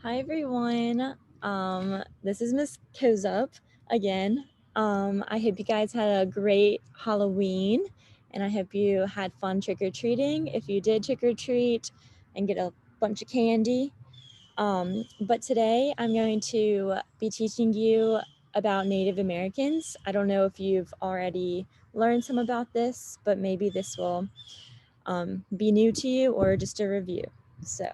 Hi everyone. This is Miss Kozup again. I hope you guys had a great Halloween and I hope you had fun trick-or-treating if you did trick-or-treat and get a bunch of candy. But today I'm going to be teaching you about Native Americans. I don't know if you've already learned some about this, but maybe this will be new to you or just a review. So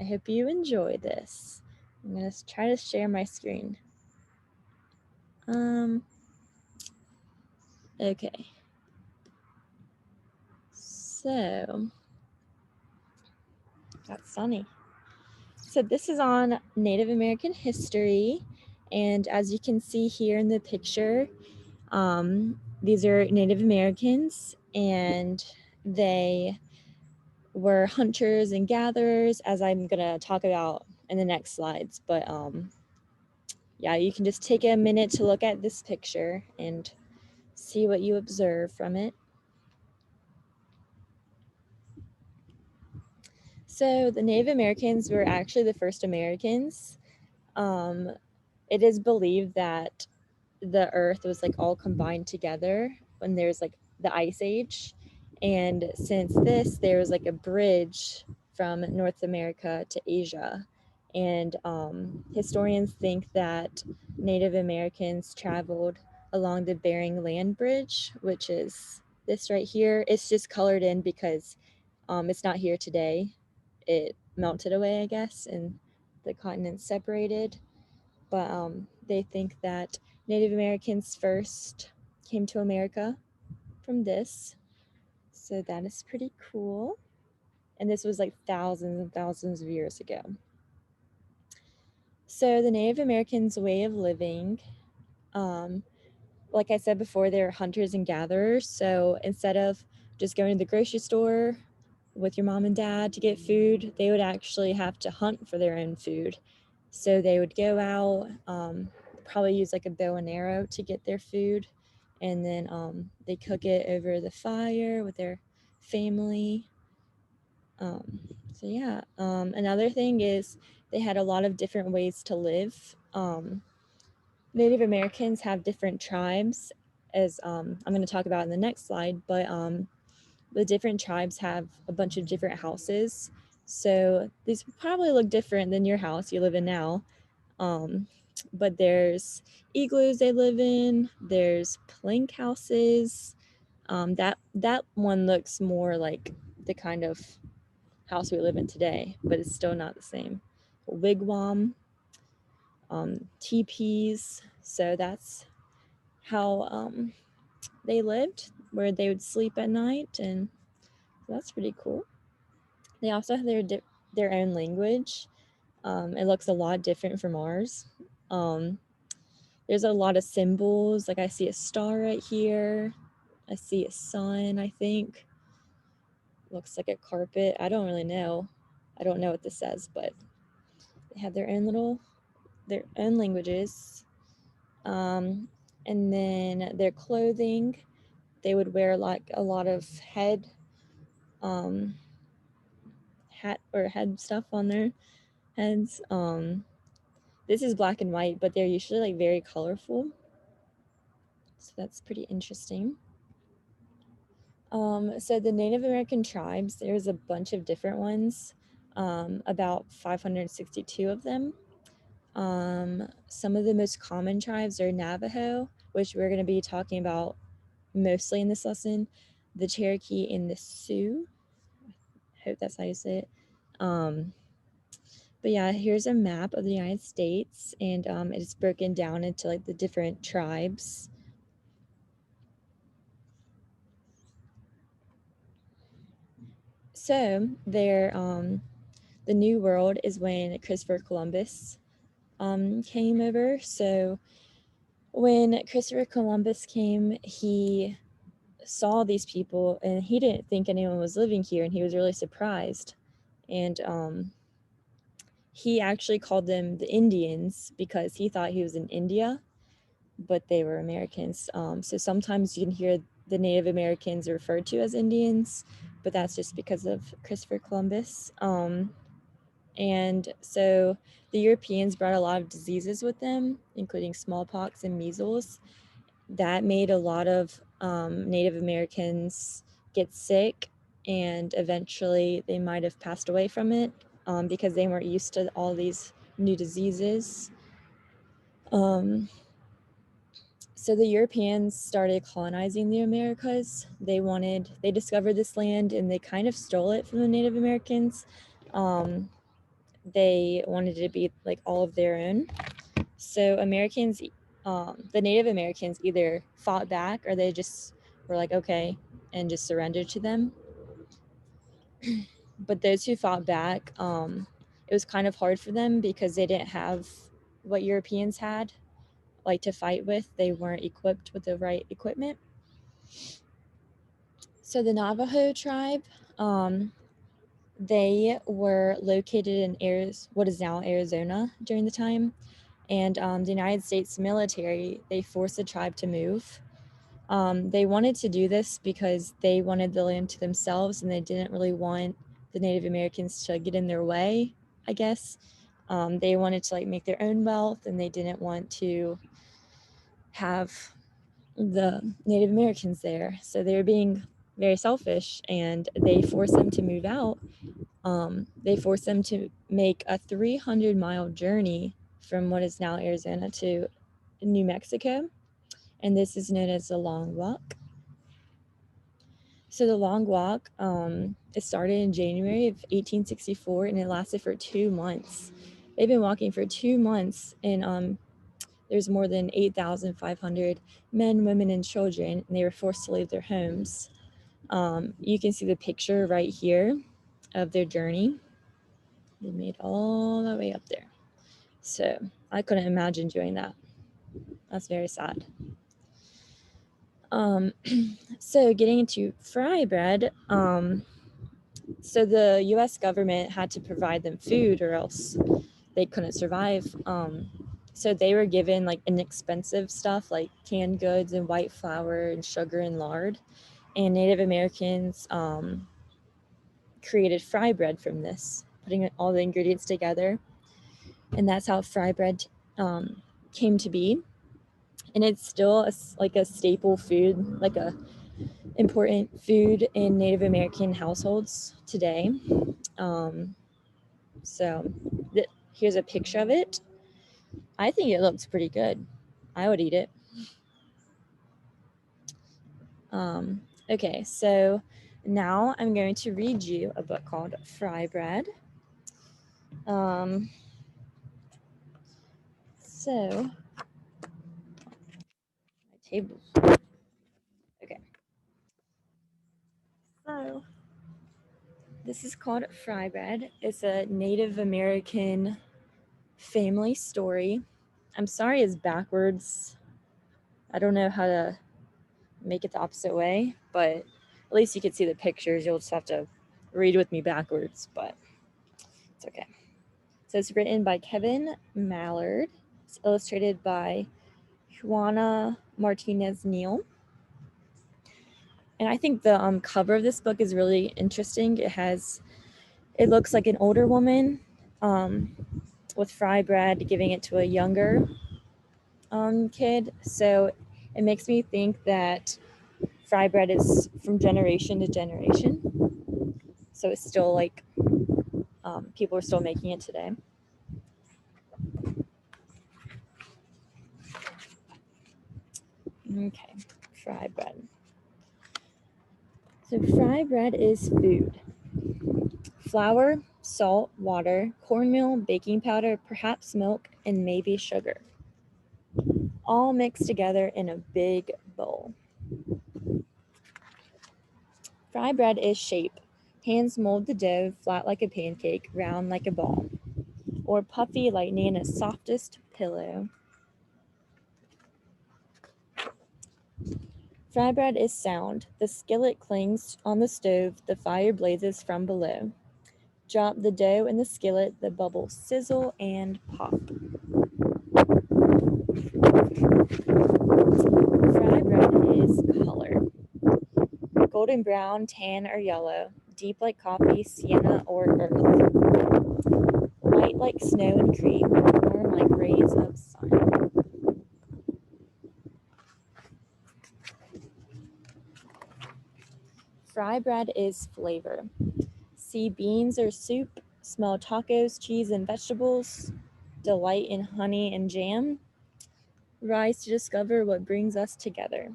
I hope you enjoy this. I'm going to try to share my screen. Okay. So that's sunny. So this is on Native American history. And as you can see here in the picture, these are Native Americans and they were hunters and gatherers, as I'm going to talk about in the next slides. But yeah, you can just take a minute to look at this picture and see what you observe from it. So the Native Americans were actually the first Americans. It is believed that the earth was like all combined together when there's like the ice age. And since this, there was like a bridge from North America to Asia. And historians think that Native Americans traveled along the Bering Land Bridge, which is this right here. It's just colored in because it's not here today. It melted away, I guess, and the continents separated. But they think that Native Americans first came to America from this. So that is pretty cool. And this was like thousands and thousands of years ago. So the Native Americans' way of living, like I said before, they're hunters and gatherers. So instead of just going to the grocery store with your mom and dad to get food, they would actually have to hunt for their own food. So they would go out, probably use like a bow and arrow to get their food, and then they cook it over the fire with their family. So yeah, another thing is they had a lot of different ways to live. Native Americans have different tribes, as I'm going to talk about in the next slide, but the different tribes have a bunch of different houses. So these probably look different than your house you live in now. But there's igloos they live in, there's plank houses. That one looks more like the kind of house we live in today, but it's still not the same. Wigwam, teepees. So that's how they lived, where they would sleep at night, and that's pretty cool. They also have their own language. It looks a lot different from ours. There's a lot of symbols. Like I see a star right here. I see a sun, I think. Looks like a carpet. I don't really know. I don't know what this says, but they have their own languages. And then their clothing, they would wear like a lot of um, hat or head stuff on their heads. This is black and white, but they're usually like very colorful. So that's pretty interesting. So the Native American tribes, there's a bunch of different ones, about 562 of them. Some of the most common tribes are Navajo, which we're going to be talking about mostly in this lesson, the Cherokee and the Sioux. I hope that's how you say it. But yeah, here's a map of the United States, and it's broken down into like the different tribes. So the New World is when Christopher Columbus came over. So when Christopher Columbus came, he saw these people and he didn't think anyone was living here, and he was really surprised. And he actually called them the Indians because he thought he was in India, but they were Americans. So sometimes you can hear the Native Americans referred to as Indians, but that's just because of Christopher Columbus. And so the Europeans brought a lot of diseases with them, including smallpox and measles. That made a lot of Native Americans get sick, and eventually they might have passed away from it because they weren't used to all these new diseases. So the Europeans started colonizing the Americas. They discovered this land and they kind of stole it from the Native Americans. They wanted it to be like all of their own. So the Native Americans either fought back or they just were like, okay, and just surrendered to them. But those who fought back, it was kind of hard for them because they didn't have what Europeans had, like to fight with. They weren't equipped with the right equipment. So the Navajo tribe, they were located in what is now Arizona during the time. And the United States military, they forced the tribe to move. They wanted to do this because they wanted the land to themselves and they didn't really want the Native Americans to get in their way, I guess. They wanted to like make their own wealth and they didn't want to have the Native Americans there. So they were being very selfish and they forced them to move out. They forced them to make a 300-mile journey from what is now Arizona to New Mexico. And this is known as the Long Walk. So the Long Walk, it started in January of 1864 and it lasted for 2 months. They've been walking for 2 months and there's more than 8,500 men, women, and children, and they were forced to leave their homes. You can see the picture right here of their journey. They made all the way up there. So I couldn't imagine doing that. That's very sad. So getting into fry bread, so the US government had to provide them food or else they couldn't survive. So they were given like inexpensive stuff like canned goods and white flour and sugar and lard. And Native Americans created fry bread from this, putting all the ingredients together. And that's how fry bread came to be. And it's still like a staple food, like a important food in Native American households today. So here's a picture of it. I think it looks pretty good. I would eat it. Okay, so now I'm going to read you a book called Fry Bread. So my table. Okay. So this is called Fry Bread. It's a Native American family story. I'm sorry it's backwards. I don't know how to make it the opposite way, but at least you can see the pictures. You'll just have to read with me backwards, but it's okay. So it's written by Kevin Mallard. It's illustrated by Juana Martinez Neal. And I think the cover of this book is really interesting. It looks like an older woman with fry bread giving it to a younger kid. So it makes me think that fry bread is from generation to generation. So it's still like people are still making it today. Okay, fry bread. So fry bread is food. Flour, salt, water, cornmeal, baking powder, perhaps milk, and maybe sugar. All mixed together in a big bowl. Fry bread is shape. Hands mold the dough flat like a pancake, round like a ball, or puffy like Nana's softest pillow. Fry bread is sound. The skillet clings on the stove, the fire blazes from below. Drop the dough in the skillet, the bubbles sizzle and pop. Fry bread is color. Golden brown, tan, or yellow, deep like coffee, sienna, or earth. white like snow and cream, warm like rays of sun. Fry bread is flavor. See beans or soup, smell tacos, cheese, and vegetables, delight in honey and jam, rise to discover what brings us together.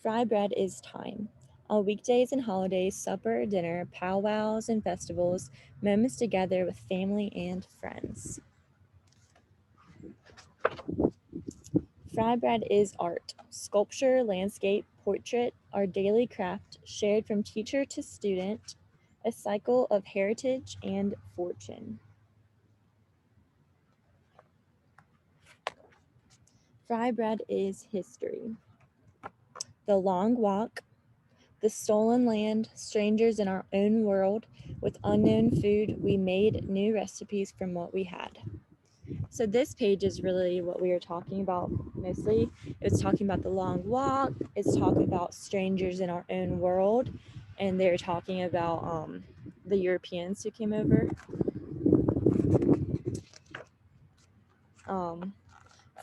Fry bread is time. On weekdays and holidays, supper, dinner, powwows, and festivals, moments together with family and friends. Fry bread is art. Sculpture, landscape, portrait, our daily craft, shared from teacher to student, a cycle of heritage and fortune. Fry bread is history. The long walk, the stolen land, strangers in our own world, with unknown food, we made new recipes from what we had. So this page is really what we were talking about mostly. It's talking about the long walk. It's talking about strangers in our own world. And they're talking about the Europeans who came over.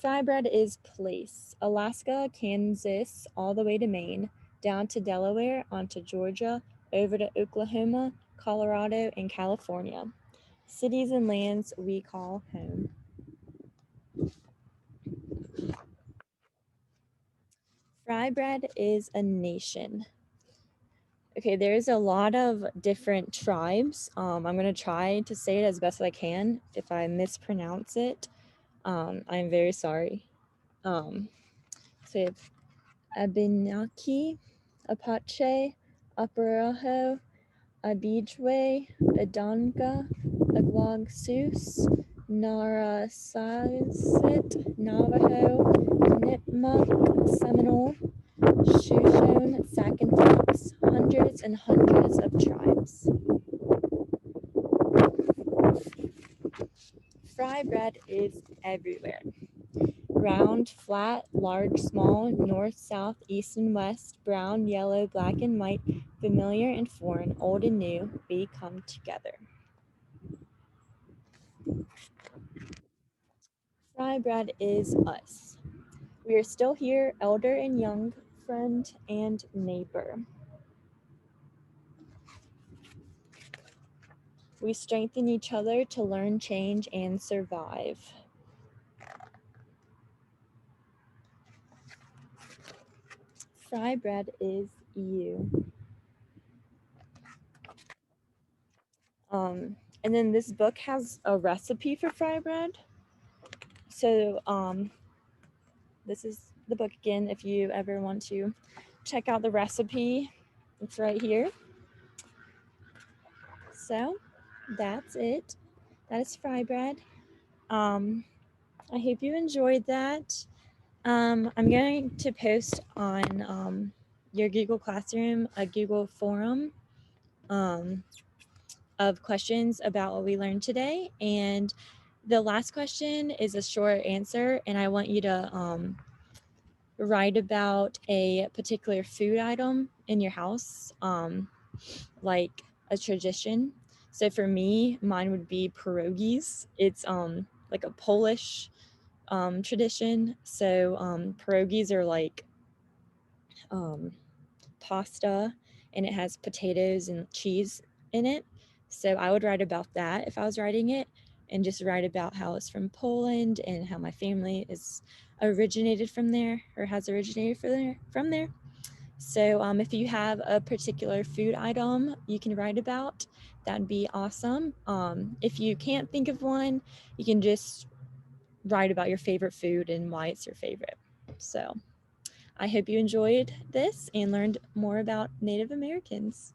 Fry bread is place. Alaska, Kansas, all the way to Maine, down to Delaware, onto Georgia, over to Oklahoma, Colorado, and California. Cities and lands we call home. Fry bread is a nation. Okay, there's a lot of different tribes. I'm going to try to say it as best as I can. If I mispronounce it, I'm very sorry. So we have Abenaki, Apache, Aparajo, Abijwe, Adanka, Agwagsus, Narragansett, Navajo, Nipmuc, Seminole, Shoshone, Sac and Fox, hundreds and hundreds of tribes. Fry bread is everywhere. Round, flat, large, small, north, south, east and west, brown, yellow, black and white, familiar and foreign, old and new, we come together. Fry bread is us. We are still here, elder and young, friend and neighbor. We strengthen each other to learn, change, and survive. Fry bread is you. And then this book has a recipe for fry bread. So this is the book again if you ever want to check out the recipe. It's right here. So that's it. That is fry bread. I hope you enjoyed that. I'm going to post on your Google Classroom a Google forum of questions about what we learned today. And the last question is a short answer, and I want you to write about a particular food item in your house, like a tradition. So for me, mine would be pierogies. It's like a Polish tradition. So pierogies are like pasta, and it has potatoes and cheese in it. So I would write about that if I was writing it, and just write about how it's from Poland and how my family is originated from there, or has originated from there. So if you have a particular food item you can write about, that'd be awesome. If you can't think of one, you can just write about your favorite food and why it's your favorite. So I hope you enjoyed this and learned more about Native Americans.